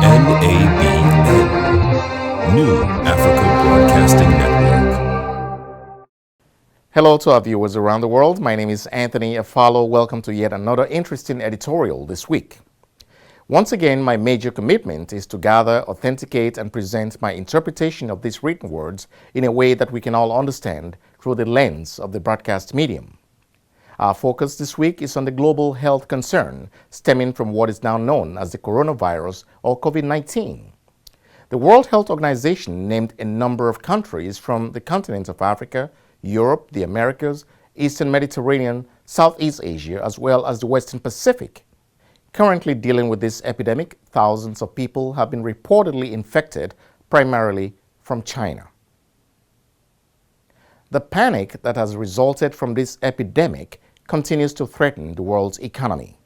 NABN, New Africa Broadcasting Network. Hello to our viewers around the world. My name is Anthony Afalo. Welcome to yet another interesting editorial this week. Once again, my major commitment is to gather, authenticate, and present my interpretation of these written words in a way that we can all understand through the lens of the broadcast medium. Our focus this week is on the global health concern stemming from what is now known as the coronavirus or COVID-19. The World Health Organization named a number of countries from the continents of Africa, Europe, the Americas, Eastern Mediterranean, Southeast Asia, as well as the Western Pacific. Currently dealing with this epidemic, thousands of people have been reportedly infected, primarily from China. The panic that has resulted from this epidemic continues to threaten the world's economy.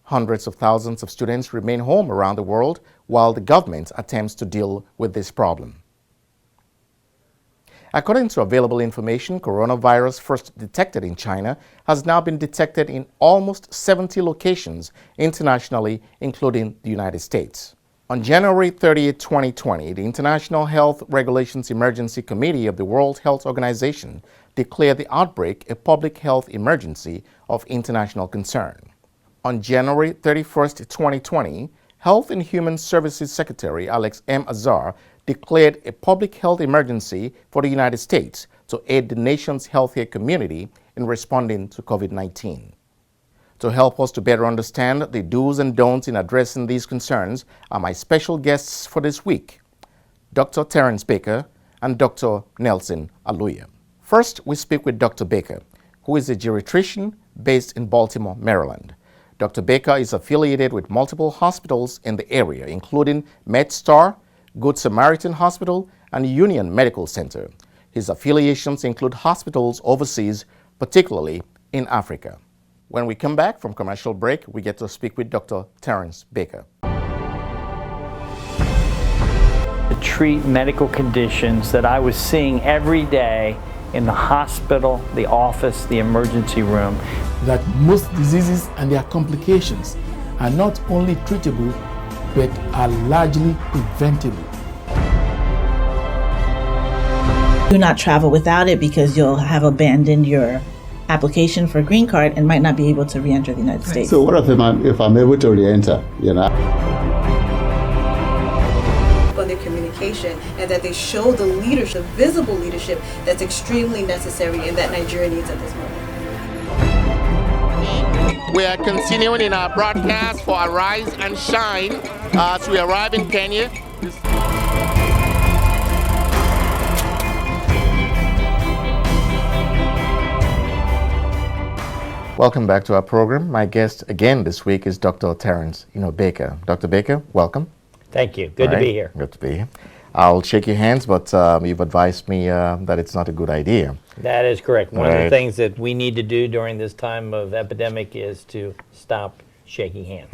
Hundreds of thousands of students remain home around the world while the government attempts to deal with this problem. According to available information, coronavirus first detected in China has now been detected in almost 70 locations internationally, including the United States. On January 30, 2020, the International Health Regulations Emergency Committee of the World Health Organization declared the outbreak a public health emergency of international concern. On January 31, 2020, Health and Human Services Secretary Alex M. Azar declared a public health emergency for the United States to aid the nation's healthcare community in responding to COVID-19. To help us to better understand the do's and don'ts in addressing these concerns are my special guests for this week, Dr. Terence Baker and Dr. Nelson Aluya. First, we speak with Dr. Baker, who is a geriatrician based in Baltimore, Maryland. Dr. Baker is affiliated with multiple hospitals in the area, including MedStar, Good Samaritan Hospital, and Union Medical Center. His affiliations include hospitals overseas, particularly in Africa. When we come back from commercial break, we get to speak with Dr. Terence Baker. To treat medical conditions that I was seeing every day in the hospital, the office, the emergency room. That most diseases and their complications are not only treatable, but are largely preventable. Do not travel without it because you'll have abandoned your application for a green card and might not be able to re-enter the United States. So what if I'm able to re-enter, on their communication, and that they show the leadership, visible leadership that's extremely necessary and that Nigeria needs at this moment. We are continuing in our broadcast for Arise and Shine as we arrive in Kenya. Welcome back to our program. My guest again this week is Dr. Terence Baker. Dr. Baker, welcome. Thank you. Good to be here. Good to be here. I'll shake your hands, but you've advised me that it's not a good idea. That is correct. One of the things that we need to do during this time of epidemic is to stop shaking hands.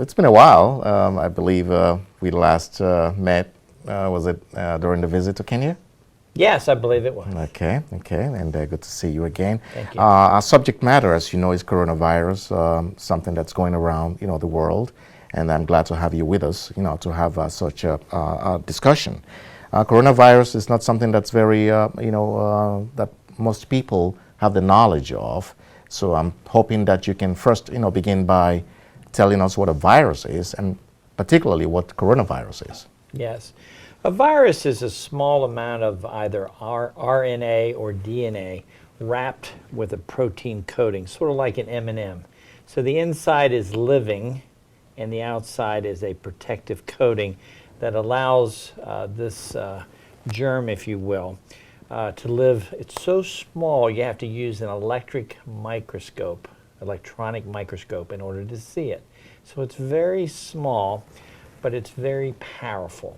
It's been a while. I believe we last met, was it during the visit to Kenya? Yes, I believe it was. Okay, and good to see you again. Thank you. Our subject matter, as you know, is coronavirus, something that's going around, the world. And I'm glad to have you with us, to have such a discussion. Coronavirus is not something that's very, that most people have the knowledge of. So I'm hoping that you can first, begin by telling us what a virus is, and particularly what coronavirus is. Yes. A virus is a small amount of either RNA or DNA wrapped with a protein coating, sort of like an M&M. So the inside is living, and the outside is a protective coating that allows this germ, if you will, to live. It's so small you have to use an electronic microscope in order to see it. So it's very small, but it's very powerful.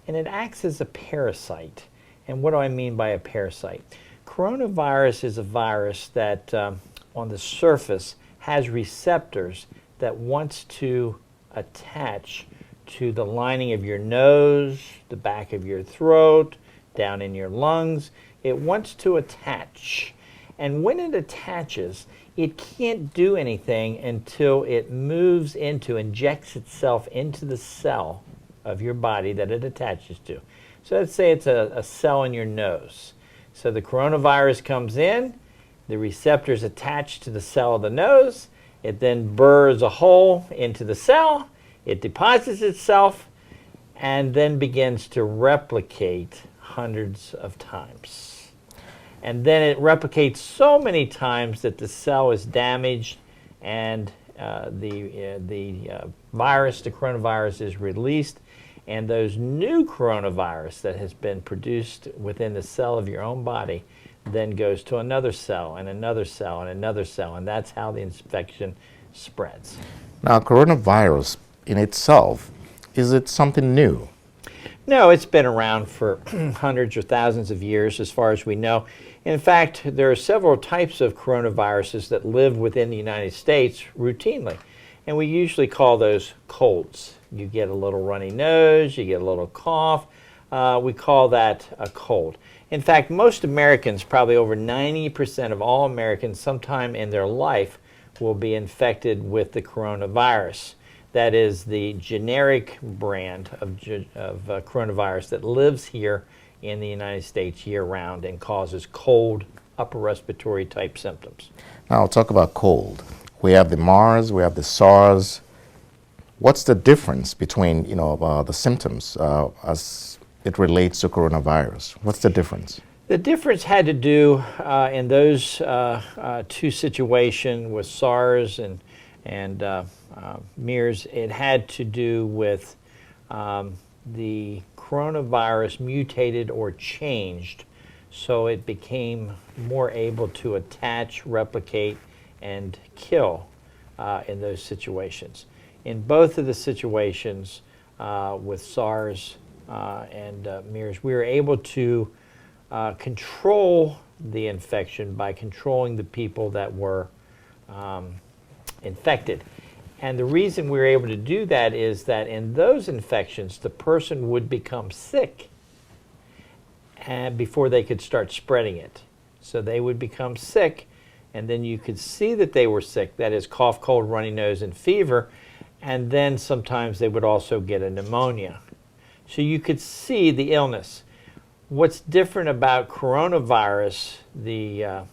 And it acts as a parasite. And what do I mean by a parasite? Coronavirus is a virus that on the surface has receptors that wants to attach to the lining of your nose, the back of your throat, down in your lungs. It wants to attach. And when it attaches, it can't do anything until it injects itself into the cell of your body that it attaches to. So let's say it's a cell in your nose. So the coronavirus comes in, the receptors attach to the cell of the nose, it then burrs a hole into the cell, it deposits itself, and then begins to replicate hundreds of times. And then it replicates so many times that the cell is damaged, and the coronavirus is released, and those new coronavirus that has been produced within the cell of your own body then goes to another cell and another cell and another cell, and that's how the infection spreads. Now, coronavirus in itself, is it something new? No, it's been around for hundreds or thousands of years as far as we know. In fact, there are several types of coronaviruses that live within the United States routinely, and we usually call those colds. You get a little runny nose, you get a little cough, we call that a cold. In fact, most Americans, probably over 90% of all Americans, sometime in their life will be infected with the coronavirus. That is the generic brand of coronavirus that lives here in the United States year-round and causes cold, upper respiratory type symptoms. Now, I'll talk about cold. We have the MERS, we have the SARS. What's the difference between, the symptoms as it relates to coronavirus? What's the difference? The difference had to do in those two situations with SARS and MERS. It had to do with the coronavirus mutated or changed, so it became more able to attach, replicate, and kill in those situations. In both of the situations with SARS and MERS, we were able to control the infection by controlling the people that were infected. And the reason we were able to do that is that in those infections, the person would become sick before they could start spreading it. So they would become sick, and then you could see that they were sick, that is cough, cold, runny nose, and fever, and then sometimes they would also get a pneumonia. So you could see the illness. What's different about coronavirus, the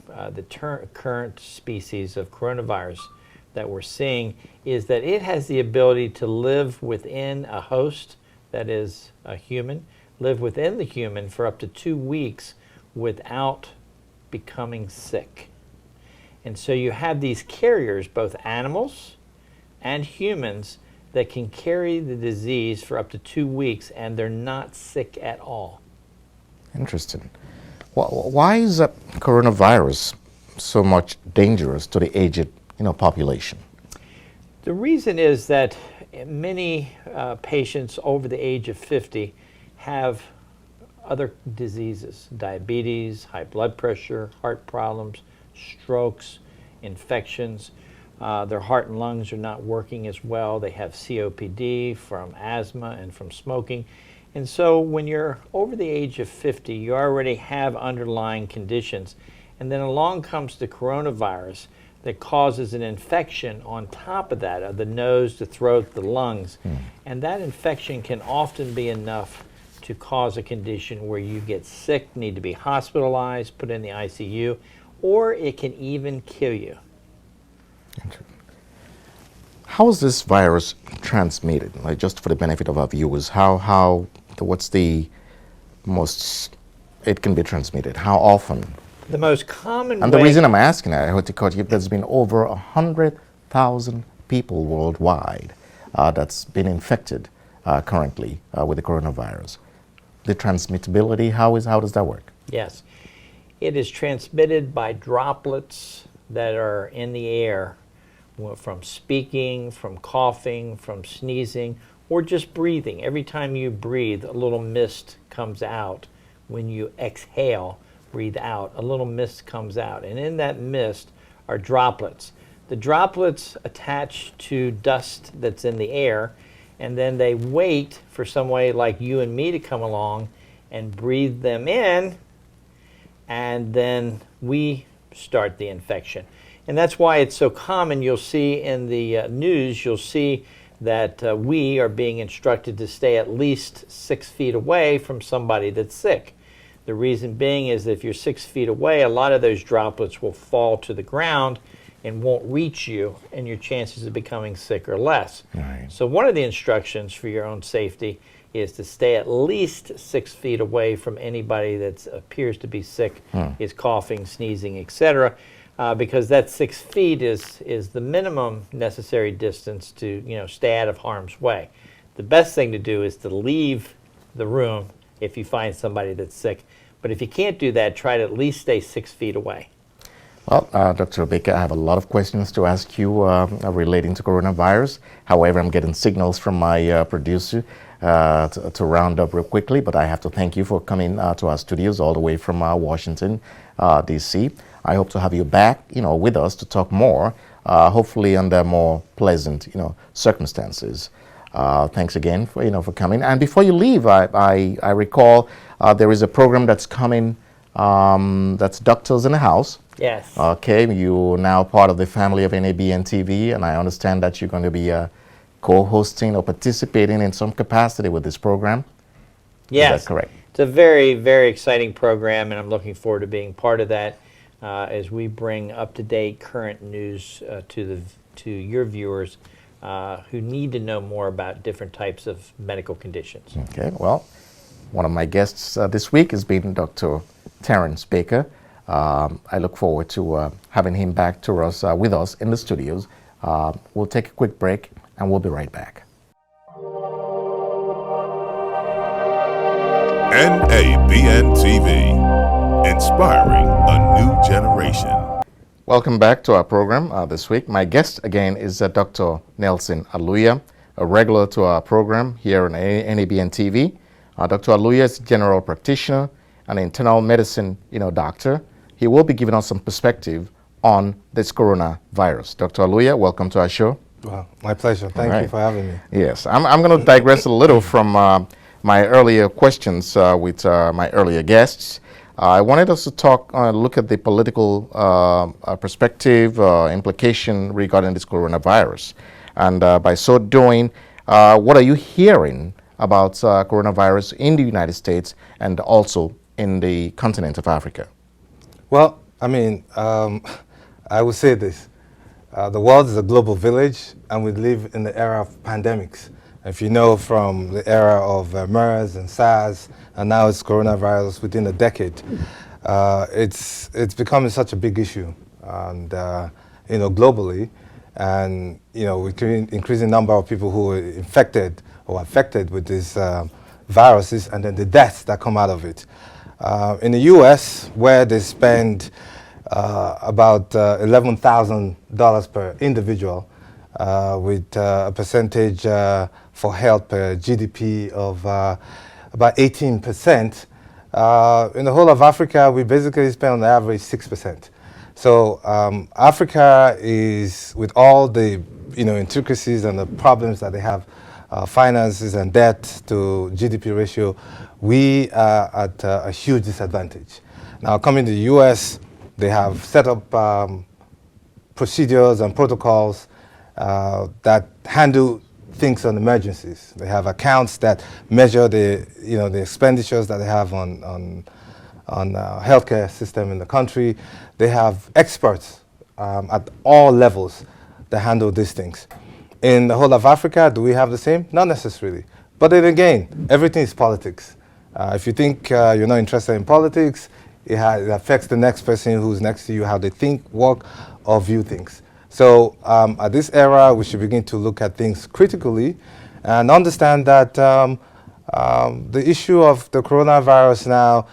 current species of coronavirus that we're seeing, is that it has the ability to live within a host, that is a human, live within the human for up to 2 weeks without becoming sick. And so you have these carriers, both animals and humans, that can carry the disease for up to 2 weeks and they're not sick at all. Interesting. Why is coronavirus so much dangerous to the aged population? The reason is that many patients over the age of 50 have other diseases, diabetes, high blood pressure, heart problems, strokes, infections. Their heart and lungs are not working as well. They have COPD from asthma and from smoking. And so when you're over the age of 50, you already have underlying conditions. And then along comes the coronavirus that causes an infection on top of that, of the nose, the throat, the lungs. And that infection can often be enough to cause a condition where you get sick, need to be hospitalized, put in the ICU, or it can even kill you. How is this virus transmitted? Like, just for the benefit of our viewers, what's the most it can be transmitted? How often? The most common And way... the reason I'm asking that, because there's been over 100,000 people worldwide that's been infected currently with the coronavirus. The transmittability, how does that work? Yes. It is transmitted by droplets that are in the air from speaking, from coughing, from sneezing, or just breathing. Every time you breathe, a little mist comes out. When you exhale, breathe out, a little mist comes out. And in that mist are droplets. The droplets attach to dust that's in the air, and then they wait for somebody like you and me to come along and breathe them in, and then we start the infection. And that's why it's so common. You'll see in the news, you'll see that we are being instructed to stay at least 6 feet away from somebody that's sick. The reason being is that if you're 6 feet away, a lot of those droplets will fall to the ground and won't reach you, and your chances of becoming sick are less. Right. So one of the instructions for your own safety is to stay at least 6 feet away from anybody that appears to be sick, is coughing, sneezing, etc. Because that 6 feet is the minimum necessary distance to stay out of harm's way. The best thing to do is to leave the room if you find somebody that's sick. But if you can't do that, try to at least stay 6 feet away. Well, Dr. Baker, I have a lot of questions to ask you relating to coronavirus. However, I'm getting signals from my producer to round up real quickly, but I have to thank you for coming to our studios all the way from Washington, D.C. I hope to have you back, with us to talk more, hopefully under more pleasant, circumstances. Thanks again for coming. And before you leave, I recall there is a program that's coming. That's Doctors in the House. Yes. Okay, you're now part of the family of NABNTV, and I understand that you're going to be co-hosting or participating in some capacity with this program. Yes. Is that correct? It's a very, very exciting program, and I'm looking forward to being part of that as we bring up-to-date current news to your viewers who need to know more about different types of medical conditions. Okay, well, one of my guests this week has been Dr. Terrence Baker. I look forward to having him back to us with us in the studios. We'll take a quick break and we'll be right back. NABNTV, inspiring a new generation. Welcome back to our program this week. My guest again is Dr. Nelson Aluya, a regular to our program here on NABNTV. Dr. Aluya is a general practitioner, an internal medicine doctor. He will be giving us some perspective on this coronavirus. Dr. Aluya, welcome to our show. Well, my pleasure. Thank you for having me. Yes, I'm going to digress a little from my earlier questions with my earlier guests. I wanted us to look at the political perspective, implication regarding this coronavirus. And by so doing, what are you hearing about coronavirus in the United States and also in the continent of Africa? Well, I mean, I would say this. The world is a global village, and we live in the era of pandemics. If you know, from the era of MERS and SARS, and now it's coronavirus within a decade, it's becoming such a big issue, and globally, and with increasing number of people who are infected or affected with these viruses, and then the deaths that come out of it. In the U.S., where they spend about $11,000 per individual, with a percentage for health per GDP of about 18%. In the whole of Africa, we basically spend on average 6%. So Africa is, with all the intricacies and the problems that they have, finances and debt to GDP ratio, we are at a huge disadvantage. Now, coming to the U.S., they have set up procedures and protocols that handle things on emergencies. They have accounts that measure the expenditures that they have on healthcare system in the country. They have experts at all levels that handle these things. In the whole of Africa, do we have the same? Not necessarily. But then again, everything is politics. If you think you're not interested in politics, it affects the next person who's next to you, how they think, work, or view things. So at this era, we should begin to look at things critically and understand that the issue of the coronavirus now,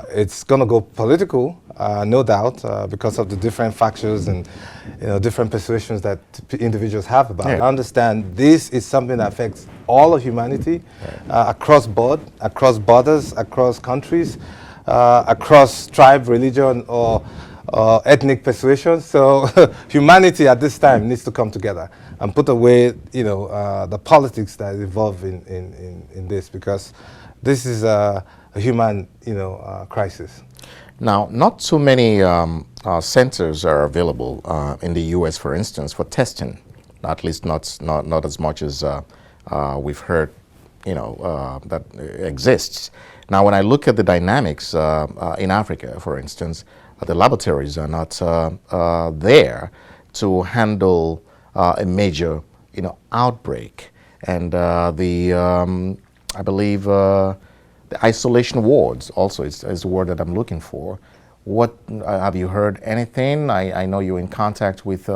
it's going to go political, no doubt, because of the different factions and different persuasions that individuals have about it. I understand this is something that affects all of humanity, across borders, across countries, across tribe, religion, or ethnic persuasion. So humanity at this time needs to come together and put away, the politics that is involved in this, because this is a human, crisis. Now, not too many centers are available in the U.S., for instance, for testing. At least not as much as we've heard, that exists. Now, when I look at the dynamics in Africa, for instance, the laboratories are not there to handle a major, outbreak, and I believe the isolation wards also is the word that I'm looking for. What have you heard anything? I know you're in contact with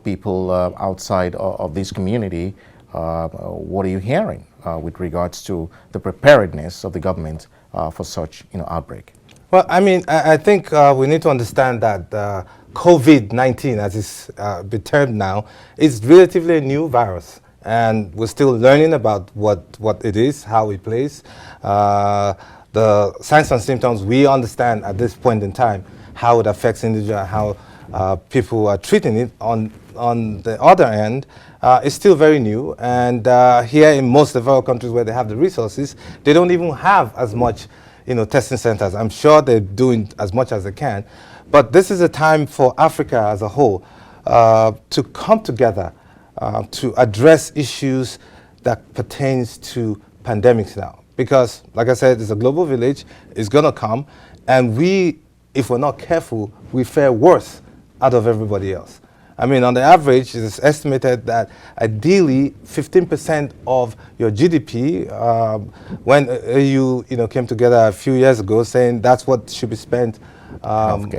people outside of this community. What are you hearing with regards to the preparedness of the government for such outbreak? Well, I mean, I think we need to understand that COVID-19, as it's been termed now, is relatively a new virus. And we're still learning about what it is, how it plays. The signs and symptoms, we understand at this point in time how it affects individuals, how people are treating it. On the other end, it's still very new. And here in most developed countries where they have the resources, they don't even have as much testing centers. I'm sure they're doing as much as they can. But this is a time for Africa as a whole to come together to address issues that pertains to pandemics now. Because, like I said, it's a global village, it's going to come, and we, if we're not careful, we fare worse out of everybody else. I mean, on the average, it is estimated that ideally 15% of your GDP, when you came together a few years ago saying that's what should be spent on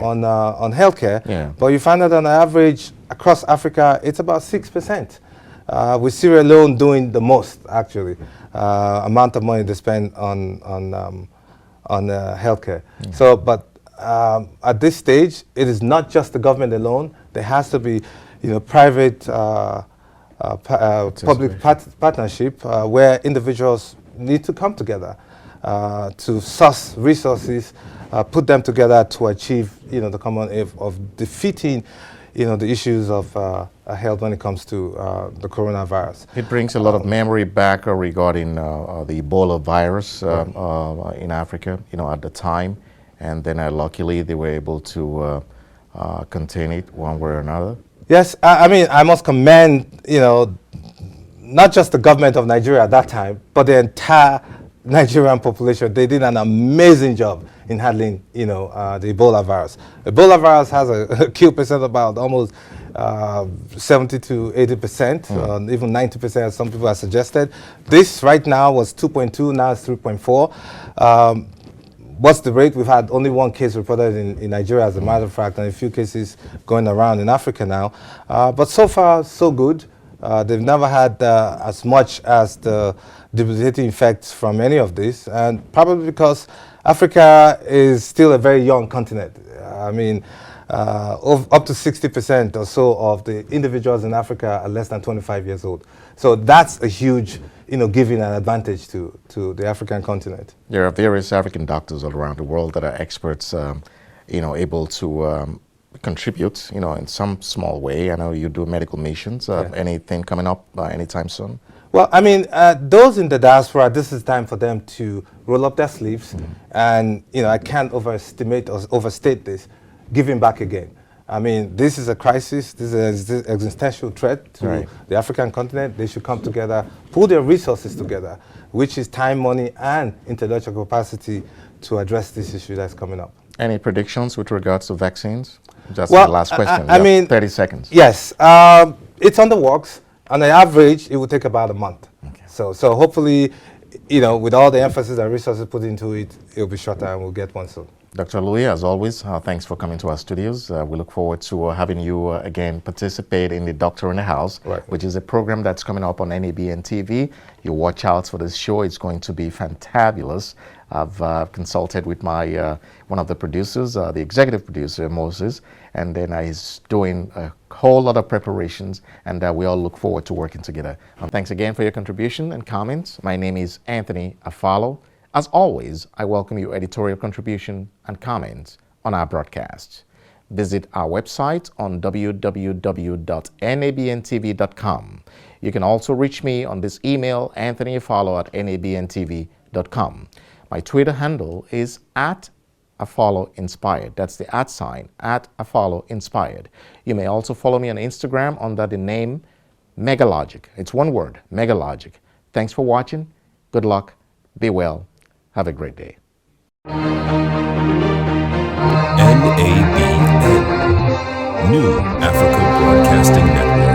healthcare, yeah. But you find that on average across Africa, it's about 6%. With Syria alone doing the most, actually, amount of money they spend on healthcare. Yeah. So, but at this stage, it is not just the government alone. There has to be, private, public partnership where individuals need to come together to source resources, put them together to achieve, the common aim of defeating, the issues of health when it comes to the coronavirus. It brings a lot of memory back regarding the Ebola virus in Africa, at the time. And then luckily they were able to contain it one way or another. Yes, I mean, I must commend, not just the government of Nigeria at that time, but the entire Nigerian population. They did an amazing job in handling, the Ebola virus. Ebola virus has a kill percent about almost 70 to 80%, even 90%, as some people have suggested. This right now was 2.2, now it's 3.4. What's the rate? We've had only one case reported in Nigeria, as a matter of fact, and a few cases going around in Africa now. But so far, so good. They've never had as much as the debilitating effects from any of this, and probably because Africa is still a very young continent. I mean, up to 60% or so of the individuals in Africa are less than 25 years old. So that's a huge, giving an advantage to the African continent. There are various African doctors all around the world that are experts, able to contribute, in some small way. I know you do medical missions. Anything coming up anytime soon? Well, I mean, those in the diaspora, this is time for them to roll up their sleeves. And, I can't overestimate or overstate this, giving back again. I mean, this is a crisis. This is an existential threat to the African continent. They should come together, pull their resources together, which is time, money, and intellectual capacity to address this issue that's coming up. Any predictions with regards to vaccines? That's the last question. I mean, 30 seconds. Yes. It's on the works. On the average, it will take about a month. Okay. So hopefully, with all the emphasis and resources put into it, it'll be shorter and we'll get one soon. Dr. Louis, as always, thanks for coming to our studios. We look forward to having you again participate in the Doctor in the House, which is a program that's coming up on NABNTV. You watch out for this show. It's going to be fantabulous. I've consulted with my one of the producers, the executive producer, Moses, and then he's doing a whole lot of preparations, and we all look forward to working together. Thanks again for your contribution and comments. My name is Anthony Afalo. As always, I welcome your editorial contribution and comments on our broadcast. Visit our website on www.nabntv.com. You can also reach me on this email, anthonyafalo@nabntv.com. My Twitter handle is @afollow inspired. That's the @ @afollow inspired. You may also follow me on Instagram under the name Megalogic. It's one word, Megalogic. Thanks for watching. Good luck. Be well. Have a great day. NABN, New Africa Broadcasting Network.